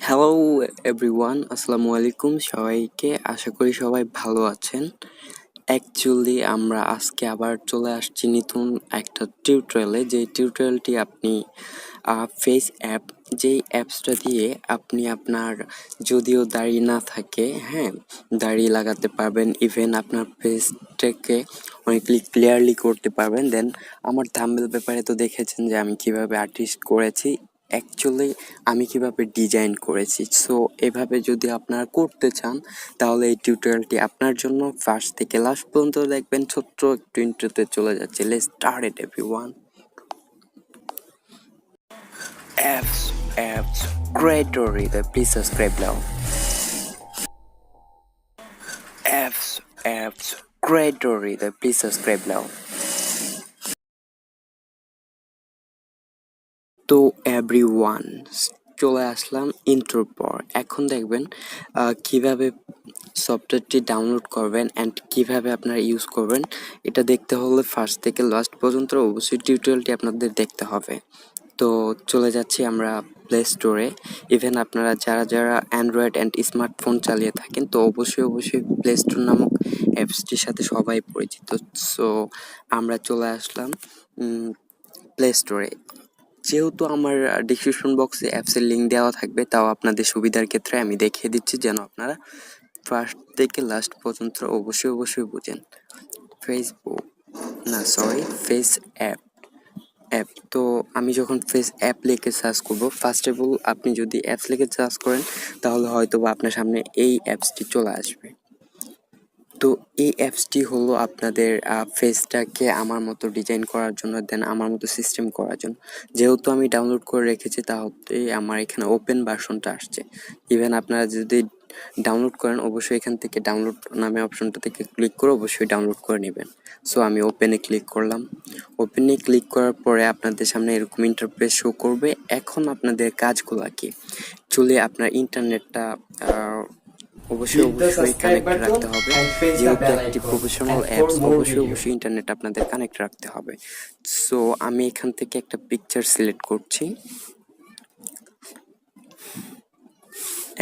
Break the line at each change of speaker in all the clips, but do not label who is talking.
Hello everyone, আসসালামু আলাইকুম সবাইকে। আশা করি সবাই ভালো আছেন। অ্যাকচুয়ালি আমরা আজকে আবার চলে আসছি নতুন একটা টিউটোরিয়ালে। যে টিউটোরিয়ালটি আপনি ফেস অ্যাপ, যেই অ্যাপসটা দিয়ে আপনি আপনার যদিও দাড়ি না থাকে, হ্যাঁ, দাড়ি লাগাতে পারবেন, ইভেন আপনার ফেসটাকে অনেকলি ক্লিয়ারলি করতে পারবেন। দেন আমার থাম্বনেল পেপারে তো দেখেছেন যে আমি কিভাবে আর্টিস্ট করেছি, অ্যাকচুয়ালি আমি কিভাবে ডিজাইন করেছি। সো এভাবে যদি আপনারা করতে চান তাহলে এই টিউটোরিয়ালটি আপনার জন্য। ফার্স্ট থেকে লাস্ট পর্যন্ত দেখবেন। ছোট্ট একটু ইন্ট্রোতে চলে যাচ্ছে। Let's start it everyone. Apps great to read. Please subscribe now. Apps great to read. Please subscribe now. তো এভরিওয়ান, চলে আসলাম ইন্ট্রোর পর। এখন দেখবেন কিভাবে সফটওয়্যারটি ডাউনলোড করবেন অ্যান্ড কিভাবে আপনারা ইউজ করবেন। এটা দেখতে হলে ফার্স্ট থেকে লাস্ট পর্যন্ত অবশ্যই টিউটোরিয়ালটি আপনাদের দেখতে হবে। তো চলে যাচ্ছি আমরা প্লে স্টোরে। ইভেন আপনারা যারা যারা অ্যান্ড্রয়েড অ্যান্ড স্মার্টফোন চালিয়ে থাকেন তো অবশ্যই প্লে স্টোর নামক অ্যাপসটির সাথে সবাই পরিচিত। সো আমরা চলে আসলাম প্লে স্টোরে। যেহেতু আমার ডিসক্রিপশন বক্সে অ্যাপসের লিঙ্ক দেওয়া থাকবে, তাও আপনাদের সুবিধার ক্ষেত্রে আমি দেখিয়ে দিচ্ছি যেন আপনারা ফার্স্ট থেকে লাস্ট পর্যন্ত অবশ্যই বুঝেন। ফেসবুক না, সরি, ফেস অ্যাপ। তো আমি যখন ফেস অ্যাপ লিখে সার্চ করব, ফার্স্ট অফ অল আপনি যদি অ্যাপস লিখে সার্চ করেন তাহলে হয়তো বা আপনার সামনে এই অ্যাপসটি চলে আসবে। তো এই অ্যাপসটি হলো আপনাদের ফেসটাকে আমার মতো ডিজাইন করার জন্য, দেন আমার মতো সিস্টেম করার জন্য। যেহেতু আমি ডাউনলোড করে রেখেছি তাহলে আমার এখানে ওপেন ভার্সনটা আসছে। ইভেন আপনারা যদি ডাউনলোড করেন অবশ্যই এখান থেকে ডাউনলোড নামে অপশনটা থেকে ক্লিক করে অবশ্যই ডাউনলোড করে নেবেন। সো আমি ওপেনে ক্লিক করলাম। ওপেনে ক্লিক করার পরে আপনাদের সামনে এরকম ইন্টারফেস শো করবে। এখন আপনাদের কাজগুলো কি, চলে আপনার ইন্টারনেটটা অবশ্যই কানেক্ট রাখতে হবে। যেহেতু একটি প্রফেশনাল অ্যাপস অবশ্যই ইন্টারনেট আপনাদের কানেক্ট রাখতে হবে। সো আমি এখান থেকে একটা পিকচার সিলেক্ট করছি।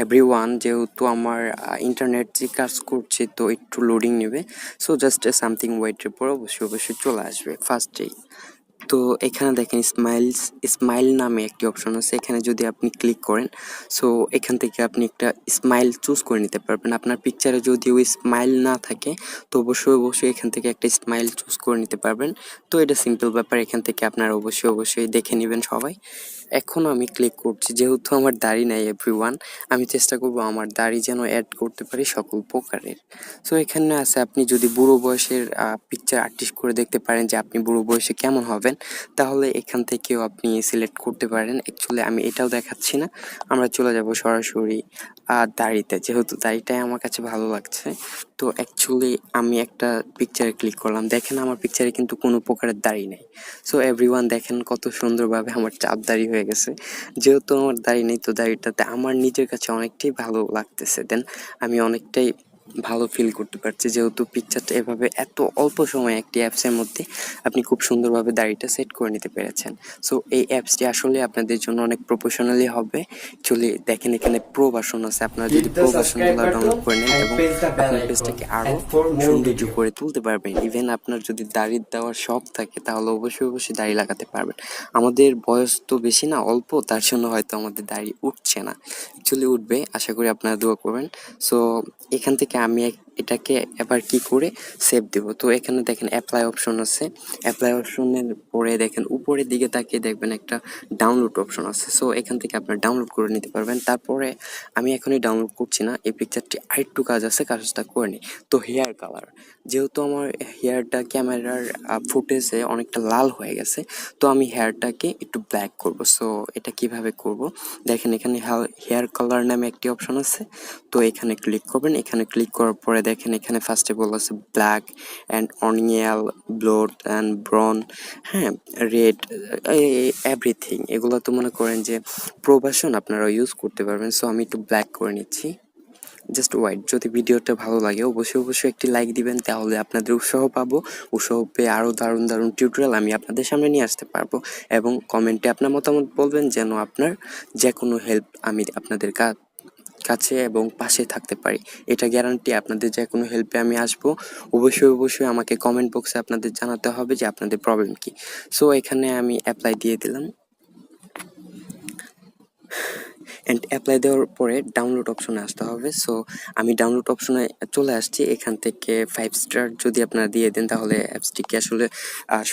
এভরিওয়ান, যেহেতু আমার ইন্টারনেট যে কাজ করছে তো একটু লোডিং নেবে। সো জাস্ট সামথিং ওয়েটের পর অবশ্যই চলে আসবে ফার্স্টেই। তো এখানে দেখেন স্মাইল নামে একটি অপশন আছে। এখানে যদি আপনি ক্লিক করেন সো এখান থেকে আপনি একটা স্মাইল চুজ করে নিতে পারবেন। আপনার পিকচারে যদি ওই স্মাইল না থাকে তো অবশ্যই এখান থেকে একটা স্মাইল চুজ করে নিতে পারবেন। তো এটা সিম্পল ব্যাপার, এখান থেকে আপনারা অবশ্যই দেখে নেবেন সবাই। এখন আমি ক্লিক করছি। যেহেতু আমার দাড়ি নাই এভরিওয়ান, আমি চেষ্টা করব আমার দাড়ি যেন অ্যাড করতে পারি সকল প্রকারের। সো এখানে আছে আপনি যদি বুড়ো বয়সের পিকচার আর্টিস্ট করে দেখতে পারেন যে আপনি বুড়ো বয়সে কেমন হবেন, তাহলে এখান থেকেও আপনি সিলেক্ট করতে পারেন। অ্যাকচুয়ালি আমি এটাও দেখাচ্ছি না, আমরা চলে যাব সরাসরি দাড়িতে। যেহেতু দাড়িটাই আমার কাছে ভালো লাগছে তো অ্যাকচুয়ালি আমি একটা পিকচারে ক্লিক করলাম। দেখেন আমার পিকচারে কিন্তু কোনো প্রকারের দাড়ি নেই। সো এভরিওয়ান দেখেন কত সুন্দরভাবে আমার চাপ দাড়ি হয়ে গেছে। যেহেতু আমার দাড়ি নেই তো দাড়িটাতে আমার নিজের কাছে অনেকটাই ভালো লাগতেছে। দেন আমি অনেকটাই ভালো ফিল করতে পারছি যেহেতু পিকচারটা এভাবে এত অল্প সময়ে একটি অ্যাপসের মধ্যে আপনি খুব সুন্দরভাবে দাড়িটা সেট করে নিতে পেরেছেন। সো এই অ্যাপসটি আসলে আপনাদের জন্য অনেক প্রফেশনালি হবে। চলে দেখেন এখানে প্রো ভার্সন আছে, আপনারা যদি প্রো ভার্সনগুলো ডাউনলোড করে নেন এবং আপনার পেজটাকে আরও সৌন্দর্য করে তুলতে পারবেন। ইভেন আপনার যদি দাড়ি দেওয়ার শখ থাকে তাহলে অবশ্যই দাড়ি লাগাতে পারবেন। আমাদের বয়স তো বেশি না, অল্প, তার জন্য হয়তো আমাদের দাড়ি উঠছে না। অ্যাকচুয়ালি উঠবে, আশা করি আপনারা দোয়া করবেন। সো এখান থেকে আমি এটাকে এবার কি করে সেভ দেব। তো এখানে দেখেন অ্যাপ্লাই অপশন আছে। অ্যাপ্লাই অপশনের পরে দেখেন উপরের দিকে তাকিয়ে দেখবেন একটা ডাউনলোড অপশন আছে। সো এখান থেকে আপনারা ডাউনলোড করে নিতে পারবেন। তারপরে আমি এখনই ডাউনলোড করছি না, এই পিকচারটি আরেকটু কাজ আছে, কাজটা করে নিই। তো হেয়ার কালার, যেহেতু আমার হেয়ারটা ক্যামেরার ফুটেজে অনেকটা লাল হয়ে গেছে তো আমি হেয়ারটাকে একটু ব্ল্যাক করব। সো এটা কিভাবে করব, দেখেন এখানে হেয়ার কালার নামে একটি অপশন আছে। তো এখানে ক্লিক করবেন। এখানে ক্লিক করার পরে দেখেন এখানে ফার্স্টে বলা আছে ব্ল্যাক অ্যান্ড অনিয়াল, ব্লোড অ্যান্ড ব্রাউন, হ্যাঁ, রেড, এভরিথিং। এগুলো তো মনে করেন যে প্রো ভার্সন আপনারা ইউজ করতে পারবেন। সো আমি একটু ব্ল্যাক করে নিচ্ছি। Just white. যদি ভিডিওটা ভালো লাগে অবশ্যই একটি লাইক দিবেন, তাহলে আপনাদের উৎসাহ পাবো। উৎসাহ পেয়ে আরও দারুণ টিউটোরিয়াল আমি আপনাদের সামনে নিয়ে আসতে পারবো। এবং কমেন্টে আপনার মতামত বলবেন, যেন আপনার যে কোনো হেল্প আমি আপনাদের কাছে এবং পাশে থাকতে পারি। এটা গ্যারান্টি, আপনাদের যে কোনো হেল্পে আমি আসবো। অবশ্যই আমাকে কমেন্ট বক্সে আপনাদের জানাতে হবে যে আপনাদের প্রবলেম কী। সো এখানে আমি অ্যাপ্লাই দিয়ে দিলাম, অ্যান্ড অ্যাপ্লাই দেওয়ার পরে ডাউনলোড অপশনে আসতে হবে। সো আমি ডাউনলোড অপশনে চলে আসছি। এখান থেকে 5 স্টার যদি আপনারা দিয়ে দেন, তাহলে অ্যাপসটিকে আসলে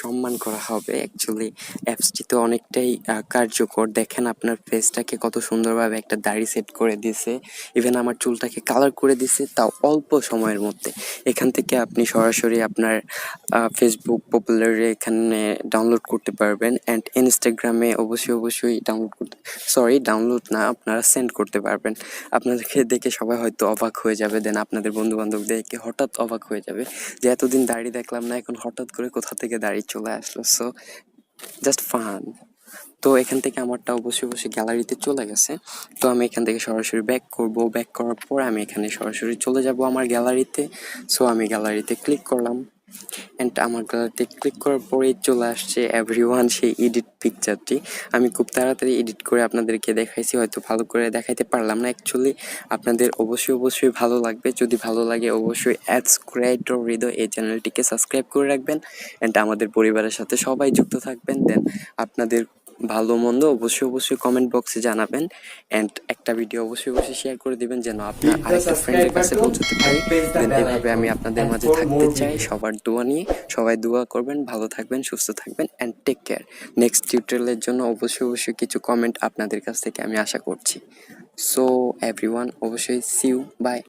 সম্মান করা হবে। অ্যাকচুয়ালি অ্যাপসটি তো অনেকটাই কার্যকর। দেখেন আপনার ফেসটাকে কত সুন্দরভাবে একটা দাড়ি সেট করে দিয়েছে, ইভেন আমার চুলটাকে কালার করে দিয়েছে, তাও অল্প সময়ের মধ্যে। এখান থেকে আপনি সরাসরি আপনার ফেসবুক পপুলারে এখানে ডাউনলোড করতে পারবেন, অ্যান্ড ইনস্টাগ্রামে অবশ্যই ডাউনলোড না, আপনারা সেন্ড করতে পারবেন। আপনাদেরকে দেখে সবাই হয়তো অবাক হয়ে যাবে, দেন আপনাদের বন্ধু বান্ধব দেখে হঠাৎ অবাক হয়ে যাবে যে এতদিন দাড়ি দেখলাম না, এখন হঠাৎ করে কোথা থেকে দাড়ি চলে আসলো। So just fun. তো এখান থেকে আমারটা অবশ্যই গ্যালারিতে চলে গেছে। তো আমি এখান থেকে সরাসরি ব্যাক করব। ব্যাক করার পর আমি এখানে সরাসরি চলে যাব আমার গ্যালারিতে। সো আমি গ্যালারিতে ক্লিক করলাম, অ্যান্ড আমার গ্যালারিতে ক্লিক করার পরেই চলে আসছে এভরিওয়ান সেই এডিট পিকচারটি। আমি খুব তাড়াতাড়ি এডিট করে আপনাদেরকে দেখাইছি, হয়তো ভালো করে দেখাইতে পারলাম না। অ্যাকচুয়ালি আপনাদের অবশ্যই ভালো লাগবে। যদি ভালো লাগে অবশ্যই অ্যাডস ক্রিয়েটর হৃদয় এই চ্যানেলটিকে সাবস্ক্রাইব করে রাখবেন, অ্যান্ড আমাদের পরিবারের সাথে সবাই যুক্ত থাকবেন। দেন আপনাদের ভালো মন্দ অবশ্যই কমেন্ট বক্সে জানাবেন, অ্যান্ড একটা ভিডিও অবশ্যই শেয়ার করে দিবেন, যেন আপনার
Hit the
আরেকটা
subscribe
ফ্রেন্ডের কাছে
button
পৌঁছতে
and
পারি।
press the
দেন
bell
এভাবে আমি
icon
আপনাদের
and
মাঝে
for
থাকতে
more
চাই।
videos.
সবার দোয়া নিয়ে সবাই দোয়া করবেন, ভালো থাকবেন, সুস্থ থাকবেন, অ্যান্ড টেক কেয়ার। নেক্সট টিউটোরিয়ালের জন্য অবশ্যই কিছু কমেন্ট আপনাদের কাছ থেকে আমি আশা করছি। সো এভরিওয়ান, অবশ্যই সি ইউ, বাই।